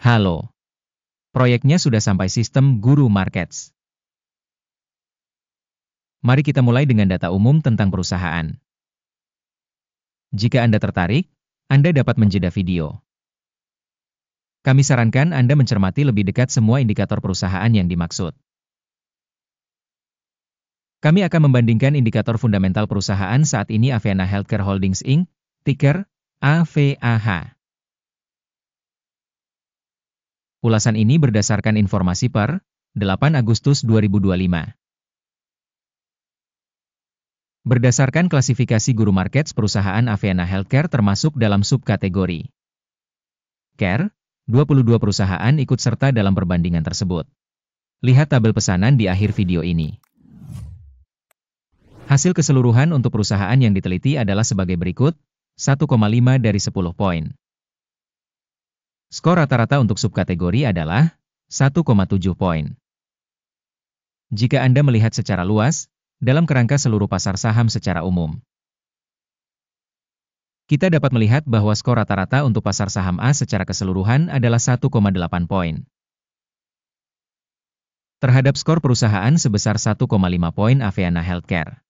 Halo. Proyeknya sudah sampai sistem Guru Markets. Mari kita mulai dengan data umum tentang perusahaan. Jika Anda tertarik, Anda dapat menjeda video. Kami sarankan Anda mencermati lebih dekat semua indikator perusahaan yang dimaksud. Kami akan membandingkan indikator fundamental perusahaan saat ini Aveanna Healthcare Holdings Inc., ticker AVAH. Ulasan ini berdasarkan informasi per 8 Agustus 2025. Berdasarkan klasifikasi Guru Markets, perusahaan Aveanna Healthcare termasuk dalam subkategori Care. 22 perusahaan ikut serta dalam perbandingan tersebut. Lihat tabel pesanan di akhir video ini. Hasil keseluruhan untuk perusahaan yang diteliti adalah sebagai berikut, 1,5 dari 10 poin. Skor rata-rata untuk subkategori adalah 1,7 poin. Jika Anda melihat secara luas, dalam kerangka seluruh pasar saham secara umum, kita dapat melihat bahwa skor rata-rata untuk pasar saham A secara keseluruhan adalah 1,8 poin. Terhadap skor perusahaan sebesar 1,5 poin Aveanna Healthcare.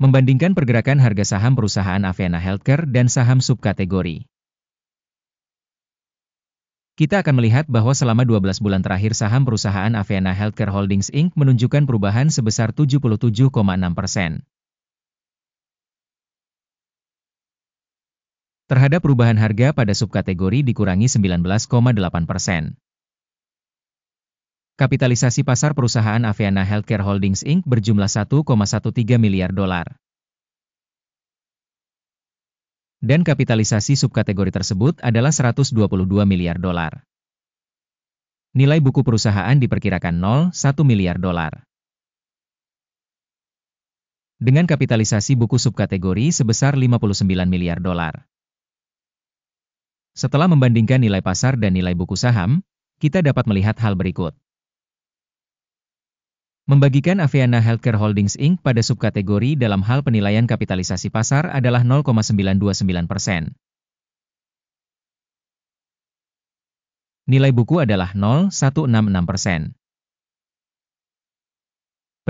Membandingkan pergerakan harga saham perusahaan Aveanna Healthcare dan saham subkategori. Kita akan melihat bahwa selama 12 bulan terakhir saham perusahaan Aveanna Healthcare Holdings Inc. menunjukkan perubahan sebesar 77,6%. Terhadap perubahan harga pada subkategori dikurangi 19,8%. Kapitalisasi pasar perusahaan Aveanna Healthcare Holdings Inc. berjumlah 1,13 miliar dolar. Dan kapitalisasi subkategori tersebut adalah 122 miliar dolar. Nilai buku perusahaan diperkirakan 0,1 miliar dolar. Dengan kapitalisasi buku subkategori sebesar 59 miliar dolar. Setelah membandingkan nilai pasar dan nilai buku saham, kita dapat melihat hal berikut. Membagikan Aveanna Healthcare Holdings Inc. pada subkategori dalam hal penilaian kapitalisasi pasar adalah 0,929%. Nilai buku adalah 0,166%.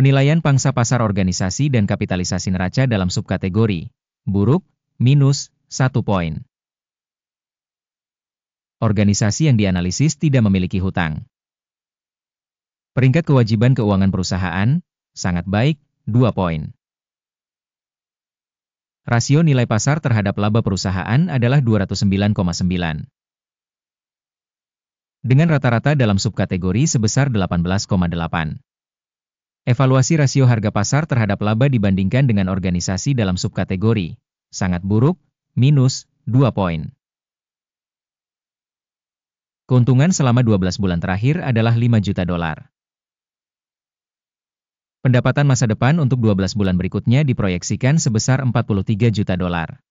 Penilaian pangsa pasar organisasi dan kapitalisasi neraca dalam subkategori buruk, minus 1 poin. Organisasi yang dianalisis tidak memiliki hutang. Peringkat kewajiban keuangan perusahaan, sangat baik, 2 poin. Rasio nilai pasar terhadap laba perusahaan adalah 209,9. Dengan rata-rata dalam subkategori sebesar 18,8. Evaluasi rasio harga pasar terhadap laba dibandingkan dengan organisasi dalam subkategori, sangat buruk, minus 2 poin. Keuntungan selama 12 bulan terakhir adalah 5 juta dolar. Pendapatan masa depan untuk 12 bulan berikutnya diproyeksikan sebesar 43 juta dolar.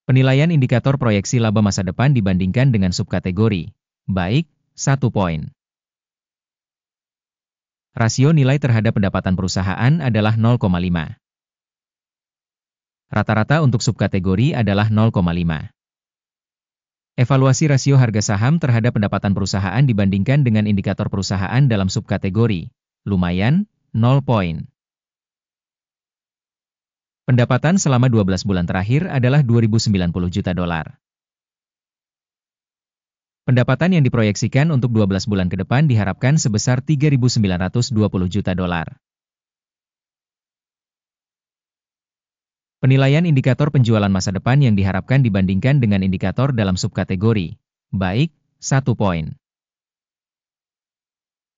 Penilaian indikator proyeksi laba masa depan dibandingkan dengan subkategori, baik, 1 poin. Rasio nilai terhadap pendapatan perusahaan adalah 0,5. Rata-rata untuk subkategori adalah 0,5. Evaluasi rasio harga saham terhadap pendapatan perusahaan dibandingkan dengan indikator perusahaan dalam subkategori, lumayan, 0 poin. Pendapatan selama 12 bulan terakhir adalah 2.090 juta dolar. Pendapatan yang diproyeksikan untuk 12 bulan ke depan diharapkan sebesar 3.920 juta dolar. Penilaian indikator penjualan masa depan yang diharapkan dibandingkan dengan indikator dalam subkategori, baik, 1 poin.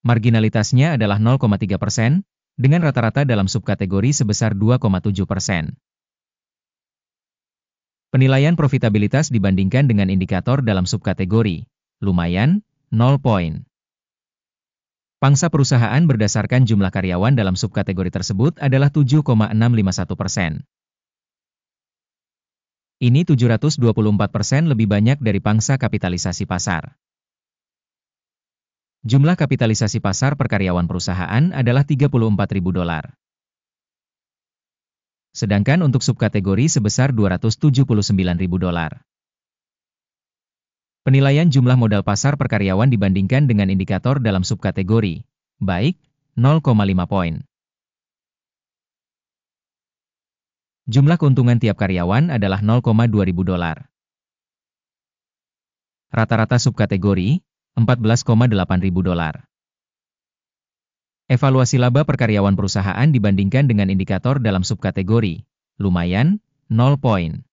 Marginalitasnya adalah 0,3%, dengan rata-rata dalam subkategori sebesar 2,7%. Penilaian profitabilitas dibandingkan dengan indikator dalam subkategori, lumayan, 0 poin. Pangsa perusahaan berdasarkan jumlah karyawan dalam subkategori tersebut adalah 7,651%. Ini 724% lebih banyak dari pangsa kapitalisasi pasar. Jumlah kapitalisasi pasar per karyawan perusahaan adalah 34.000 dolar. Sedangkan untuk subkategori sebesar $279.000. Penilaian jumlah modal pasar per karyawan dibandingkan dengan indikator dalam subkategori, baik, 0,5 poin. Jumlah keuntungan tiap karyawan adalah $0,2.000. Rata-rata subkategori, $14,8.000. Evaluasi laba per karyawan perusahaan dibandingkan dengan indikator dalam subkategori, lumayan, 0 poin.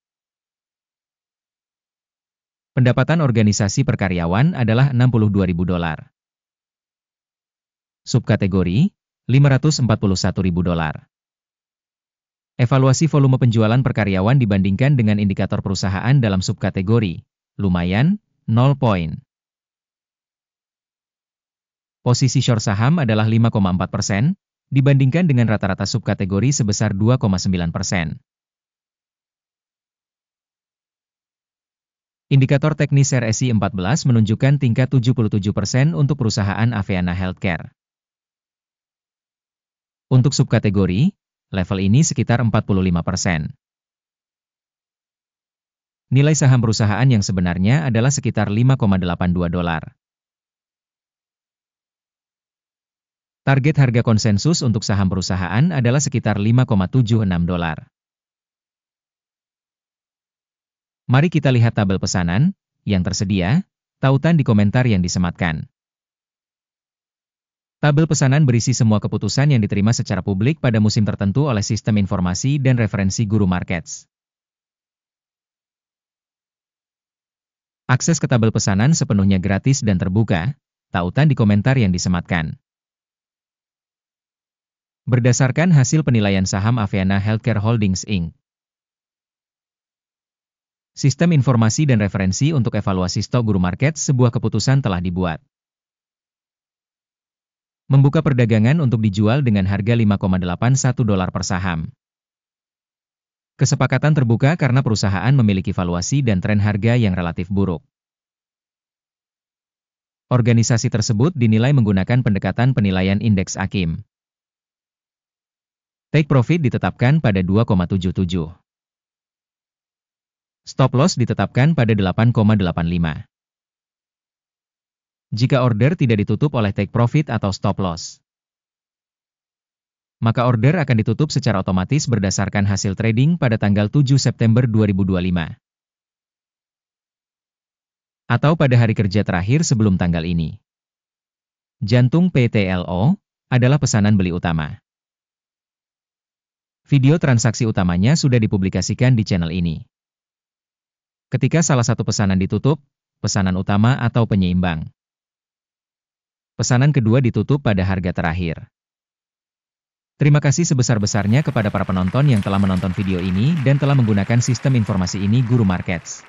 Pendapatan organisasi per karyawan adalah $62.000. Subkategori, $541.000. Evaluasi volume penjualan per karyawan dibandingkan dengan indikator perusahaan dalam subkategori, lumayan, 0 poin. Posisi short saham adalah 5,4%, dibandingkan dengan rata-rata subkategori sebesar 2,9%. Indikator teknis RSI 14 menunjukkan tingkat 77% untuk perusahaan Aveanna Healthcare. Untuk subkategori, level ini sekitar 45%. Nilai saham perusahaan yang sebenarnya adalah sekitar $5,82. Target harga konsensus untuk saham perusahaan adalah sekitar $5,76. Mari kita lihat tabel pesanan yang tersedia, tautan di komentar yang disematkan. Tabel pesanan berisi semua keputusan yang diterima secara publik pada musim tertentu oleh Sistem Informasi dan Referensi Guru Markets. Akses ke tabel pesanan sepenuhnya gratis dan terbuka, tautan di komentar yang disematkan. Berdasarkan hasil penilaian saham Aveanna Healthcare Holdings Inc. Sistem informasi dan referensi untuk evaluasi stok Guru Markets sebuah keputusan telah dibuat. Membuka perdagangan untuk dijual dengan harga $5,81 per saham. Kesepakatan terbuka karena perusahaan memiliki valuasi dan tren harga yang relatif buruk. Organisasi tersebut dinilai menggunakan pendekatan penilaian indeks AKIM. Take profit ditetapkan pada 2,77. Stop loss ditetapkan pada 8,85. Jika order tidak ditutup oleh take profit atau stop loss, maka order akan ditutup secara otomatis berdasarkan hasil trading pada tanggal 7 September 2025. Atau pada hari kerja terakhir sebelum tanggal ini. Jantung PTLO adalah pesanan beli utama. Video transaksi utamanya sudah dipublikasikan di channel ini. Ketika salah satu pesanan ditutup, pesanan utama atau penyeimbang. Pesanan kedua ditutup pada harga terakhir. Terima kasih sebesar-besarnya kepada para penonton yang telah menonton video ini dan telah menggunakan sistem informasi ini Guru Markets.